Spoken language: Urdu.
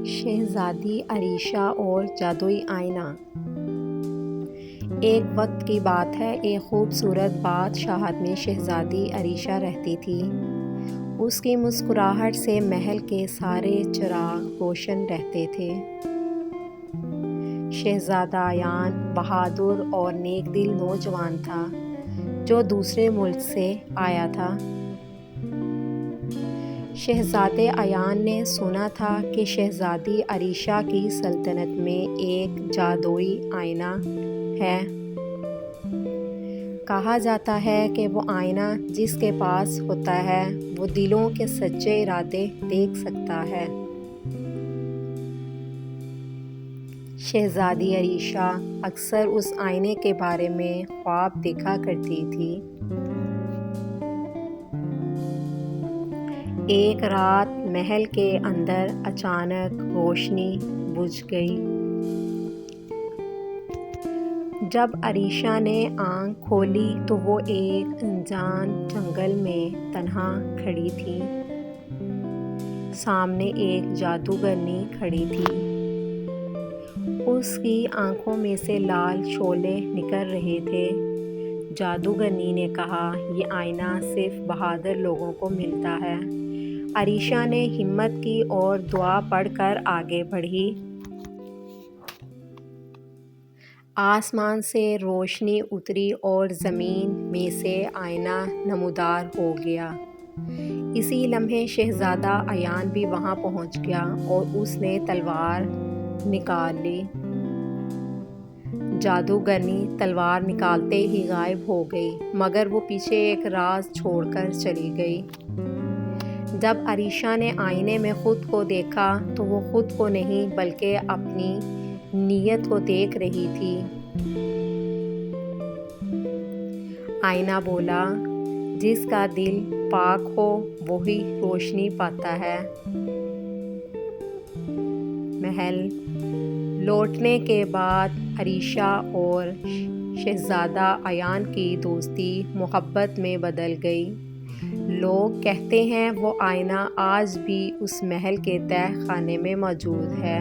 شہزادی عریشہ اور جادوئی آئینہ۔ ایک وقت کی بات ہے، ایک خوبصورت بادشاہت میں شہزادی عریشہ رہتی تھی۔ اس کی مسکراہٹ سے محل کے سارے چراغ روشن رہتے تھے۔ شہزادہ ایان بہادر اور نیک دل نوجوان تھا، جو دوسرے ملک سے آیا تھا۔ شہزادے ایان نے سنا تھا کہ شہزادی عریشہ کی سلطنت میں ایک جادوئی آئینہ ہے۔ کہا جاتا ہے کہ وہ آئینہ جس کے پاس ہوتا ہے وہ دلوں کے سچے ارادے دیکھ سکتا ہے۔ شہزادی عریشہ اکثر اس آئینے کے بارے میں خواب دیکھا کرتی تھی۔ ایک رات محل کے اندر اچانک روشنی بجھ گئی۔ جب عریشہ نے آنکھ کھولی تو وہ ایک انجان جنگل میں تنہا کھڑی تھی۔ سامنے ایک جادوگرنی کھڑی تھی۔ اس کی آنکھوں میں سے لال شعلے نکل رہے تھے۔ جادوگرنی نے کہا، یہ آئینہ صرف بہادر لوگوں کو ملتا ہے۔ عریشہ نے ہمت کی اور دعا پڑھ کر آگے بڑھی۔ آسمان سے روشنی اتری اور زمین میں سے آئینہ نمودار ہو گیا۔ اسی لمحے شہزادہ ایان بھی وہاں پہنچ گیا اور اس نے تلوار نکال لی۔ جادوگرنی تلوار نکالتے ہی غائب ہو گئی، مگر وہ پیچھے ایک راز چھوڑ کر چلی گئی۔ جب عریشہ نے آئینے میں خود کو دیکھا تو وہ خود کو نہیں بلکہ اپنی نیت کو دیکھ رہی تھی۔ آئینہ بولا، جس کا دل پاک ہو وہی روشنی پاتا ہے۔ محل لوٹنے کے بعد عریشہ اور شہزادہ ایان کی دوستی محبت میں بدل گئی۔ لوگ کہتے ہیں وہ آئینہ آج بھی اس محل کے تہہ خانے میں موجود ہے۔